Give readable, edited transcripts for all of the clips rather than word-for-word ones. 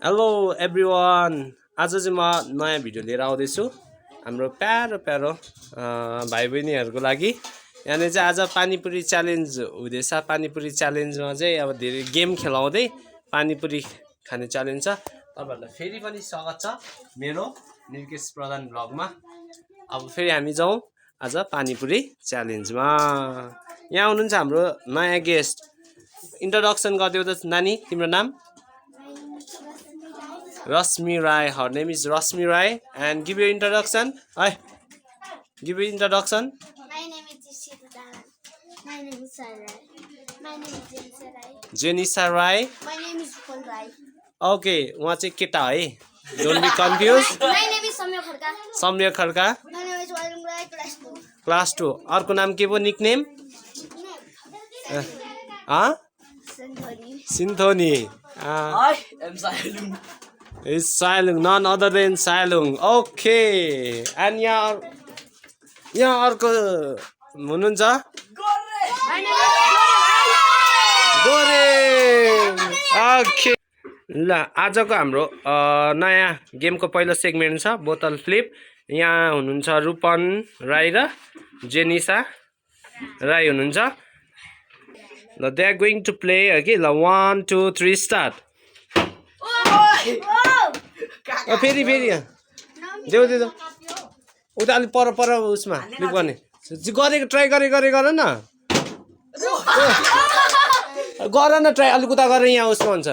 Hello everyone. आज चाहिँ म नयाँ भिडियो लिएर आउँदैछु हाम्रो प्यारो प्यारो भाइ बहिनीहरूको लागि। यहाँनिर चाहिँ आज पानीपुरी च्यालेन्ज हुँदैछ। पानीपुरी च्यालेन्जमा चाहिँ अब धेरै गेम खेलाउँदै पानीपुरी खाने च्यालेन्ज छ। तपाईँहरूलाई फेरि पनि स्वागत छ मेरो निर्केश प्रधान ब्लगमा। अब फेरि हामी जाउँ आज पानीपुरी च्यालेन्जमा। यहाँ हुनुहुन्छ हाम्रो नयाँ गेस्ट। इन्ट्रोडक्सन गरिदेऊ त नानी, तिम्रो नाम? Rasmi Rai. Her name is Rasmi Rai. And give your introduction. Hi. Give your introduction. My name is Jishita. My name is Sarai. My name is Jenisa Rai. Jenisa Rai. My name is Paul Rai. Okay, उहाँ चाहिँ केटा है. Don't be confused. My name is Samya Kharka. सम्य Khadka. My name is Walung Rai, class 2. Class 2. अर्को नाम के भयो nickname? Sandhari. Sinthoni. I am Silung. It's Sailung, none other than Sailung. Okay. And यहाँ अर्को हुनुहुन्छ My name is Gore. Okay ल, आजको हाम्रो नयाँ गेमको पहिलो सेगमेन्ट छ बोतल फ्लिप। यहाँ हुनुहुन्छ रूपन राई र जेनिसा राई हुनुहुन्छ। ल, they are going to play कि। ल, 1 2 3 स्टार्ट। फेरि देऊ उता अलिक पर उसमा फ्लिप गर्ने गरेको ट्राई गर न। गर न ट्राई, अलिक उता गरेर यहाँ उसमा हुन्छ।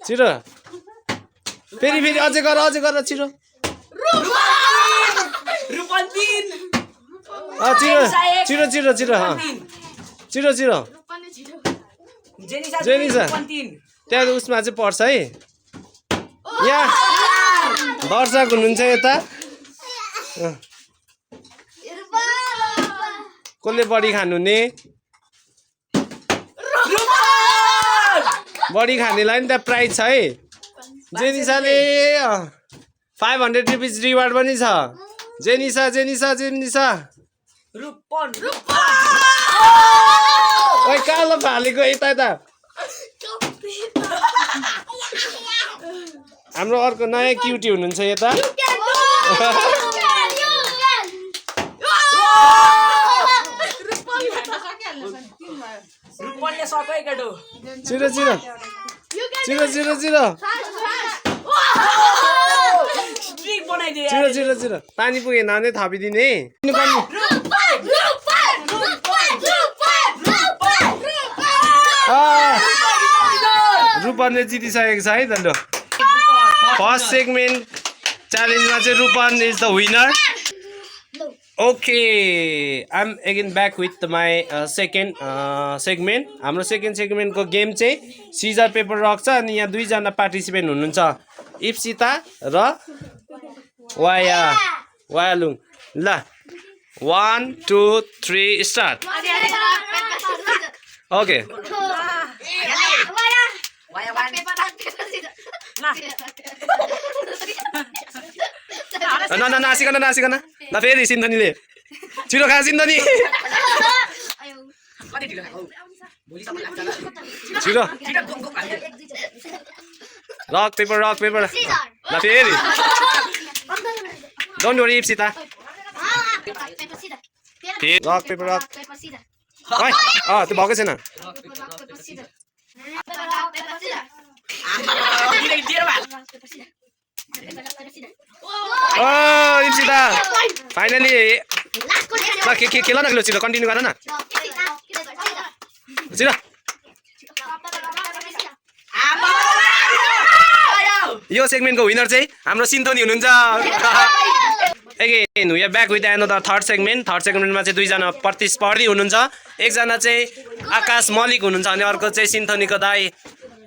छिटो फेरि अझै गर छिटो। छिटो जेनिसा त्यहाँ उसमा चाहिँ पर्छ है। यहाँ दर्शक हुनुहुन्छ यता। कसले बढी खानुहुने? बढी खानेलाई नि त प्राइज छ है। जेनिसाले 500 रुपिस रिवार्ड पनि छ। जेनिसा ओइ कालो फालेको यता हाम्रो अर्को नयाँ क्युटी हुनुहुन्छ यता। छिटो पानी पुगेन भने थपिदिने। रूपनले जितिसकेको छ है त। ल, फर्स्ट सेगमेन्ट च्यालेन्जमा चाहिँ Rupan is the winner. Okay, I am again back with my second segment. हाम्रो सेकेन्ड सेगमेन्टको गेम चाहिँ सिजर पेपर रक छ। अनि यहाँ दुईजना पार्टिसिपेन्ट हुनुहुन्छ, इप्सिता र वायालुङ। ल, 1 2 3 स्टार्ट। ओके, नासिकन। ल, फेरि सिन्धनीले छिटो खा। सिन्धनी छिटो। Rock paper. ल, फेरि don't worry Ipsita. Rock paper त्यो भएकै छैन। इप्सिता फाइनली। ल, खेल न, छिटो कन्टिन्यू गर न। छिटो यो सेगमेन्टको विनर चाहिँ हाम्रो सिन्थोनी हुनुहुन्छ। Again we are back with another third segment. Third सेगमेन्टमा चाहिँ दुईजना प्रतिस्पर्धी हुनुहुन्छ। एकजना चाहिँ आकाश मलिक हुनुहुन्छ अनि अर्को चाहिँ सिन्थोनीको दाई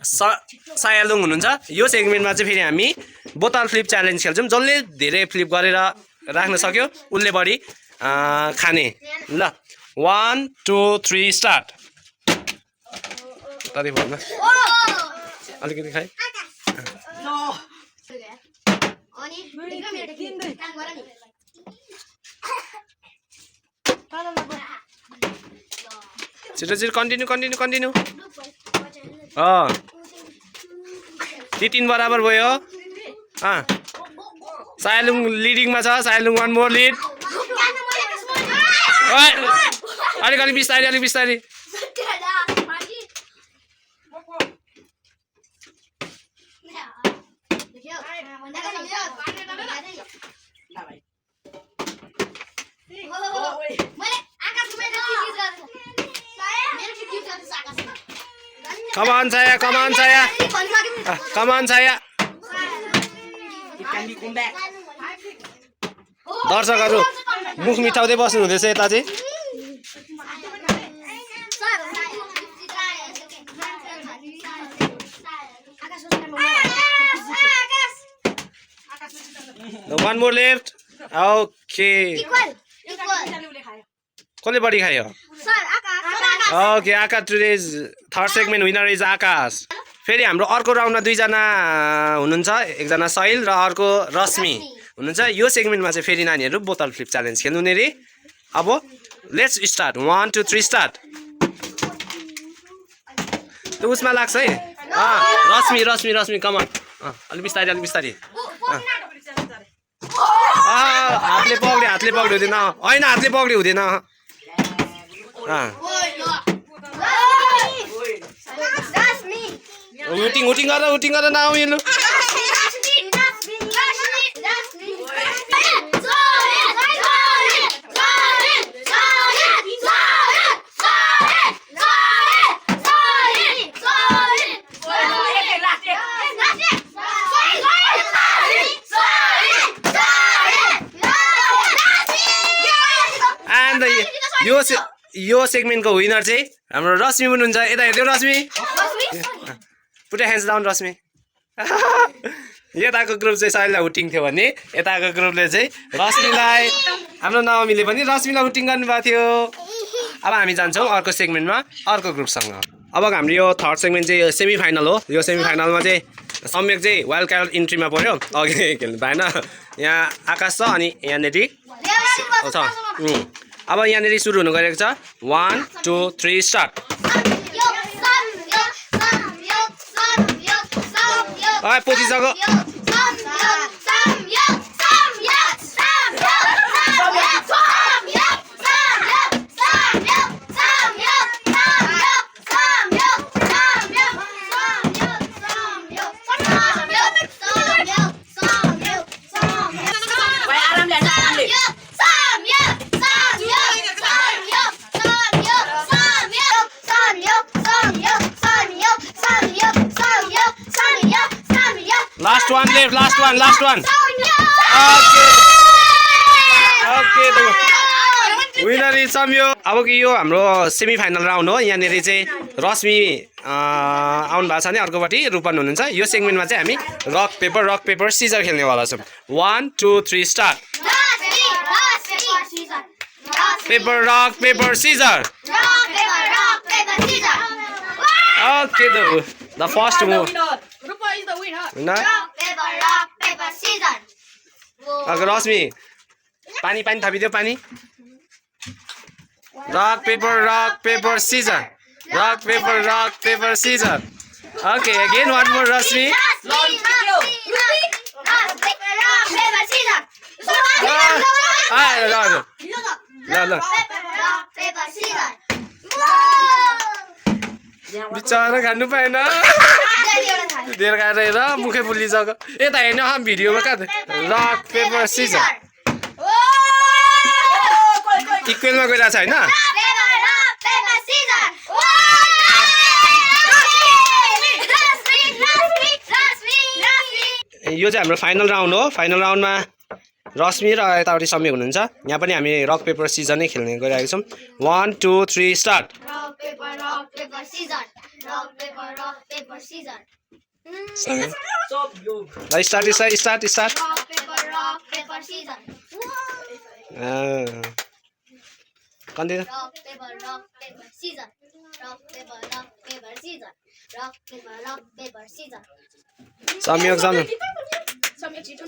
सायालुङ हुनुहुन्छ। यो सेगमेन्टमा चाहिँ फेरि हामी बोतल फ्लिप च्यालेन्ज खेल्छौँ। जसले धेरै फ्लिप गरेर राख्न सक्यो उसले बढी खाने। ल, 1 2 3 स्टार्ट। अलिकति खाएँ। छिटो कन्टिन्यू 3 बराबर भयो सायलुङ लिडिङमा छ सायलुङ 1 मोर लिड अलि बिस्तारै Come on, Saya. दर्शकहरू मुख मिठाउँदै बस्नु हुँदैछ यता चाहिँ One more left. Okay. कसले बढी खायो okay Akash today's third segment winner is Akash फेरि हाम्रो अर्को राउन्डमा 2 जना हुनुहुन्छ एकजना सहिल र अर्को रश्मि हुनुहुन्छ यो सेगमेन्टमा चाहिँ फेरि नानीहरू बोतल फ्लिप च्यालेन्ज खेल्नु रे अब लेट्स स्टार्ट 1 2 3 स्टार्ट त उसमा लाग्छ है रश्मि कम अन अलि बिस्तारै हातले पक्ड्यो हुँदैन हैन हातले पक्ड्यो हुँदैन उटिङ गरेर नआउनु यो सेगमेन्टको विनर चाहिँ हाम्रो रश्मि हुनुहुन्छ यता हेर्दै Rashmi put hands down Rashmi यताको ग्रुप चाहिँ साइललाई हुटिङ थियो भने यताको ग्रुपले चाहिँ रश्मिलाई हाम्रो नवमीले पनि रश्मिलाई हुटिङ गर्नुभएको थियो अब हामी जान्छौँ अर्को सेगमेन्टमा अर्को ग्रुपसँग अब हाम्रो यो थर्ड सेगमेन्ट चाहिँ सेमी फाइनल हो यो सेमी फाइनलमा चाहिँ सम्यक चाहिँ वाइल्ड कार्ड इन्ट्रीमा पऱ्यो अघि खेल्नु पाएन यहाँ आकाश छ अनि यहाँनिर छ अब यहाँनिर सुरु हुनु गएको छ 1 2 3 स्टार्ट पोचिसक्यो Last one. Okay. Winner is Samyo अब कि यो हाम्रो सेमी फाइनल राउन्ड हो यहाँनिर चाहिँ रश्मि आउनु भएको छ भने अर्कोपट्टि रूपन हुनुहुन्छ यो सेगमेन्टमा चाहिँ हामी रक पेपर सिजर खेल्नेवाला छौँ 1 2 3 start paper scissor okay the first move Rashmi पानी थपिदियो पानी rock paper scissor okay again one more Rashmi ल बिचारा खानु पाएन धेर खाएर मुखै फुलिसक्यो यता हेर्नु भिडियोमा कहाँ रक पेपर सिजर इक्वेलमा गइरहेको छ होइन यो चाहिँ हाम्रो फाइनल राउन्ड हो फाइनल राउन्डमा रश्मि र यतापट्टि सम्यक हुनुहुन्छ यहाँ पनि हामी रक पेपर सिजर नै खेल्ने गरिरहेको छौँ 1 2 3 स्टार्ट स्टार्ट सम्यक छिटो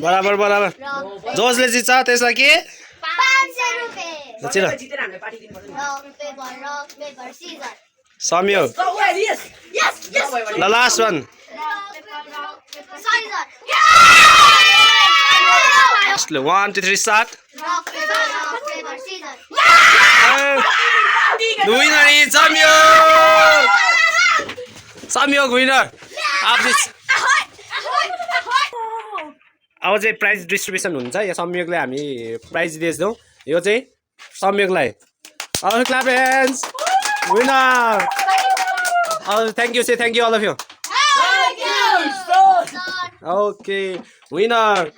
बराबर जसले जित्छ त्यसलाई के 500 रुपैयाँ Samyog. Oh, wait, yes. Yes, yes. Wait, wait, The last one. Rock, paper, scissors. Slow. 1, 2, 3, start. Rock, paper, scissors. The winner is Samyog. Samyog winner. अब चाहिँ प्राइज डिस्ट्रिब्युसन हुन्छ यो संयोगलाई हामी प्राइज दिएछौँ यो चाहिँ संयोगलाई clap hands winner thank you say thank you all of you Stop. Okay winner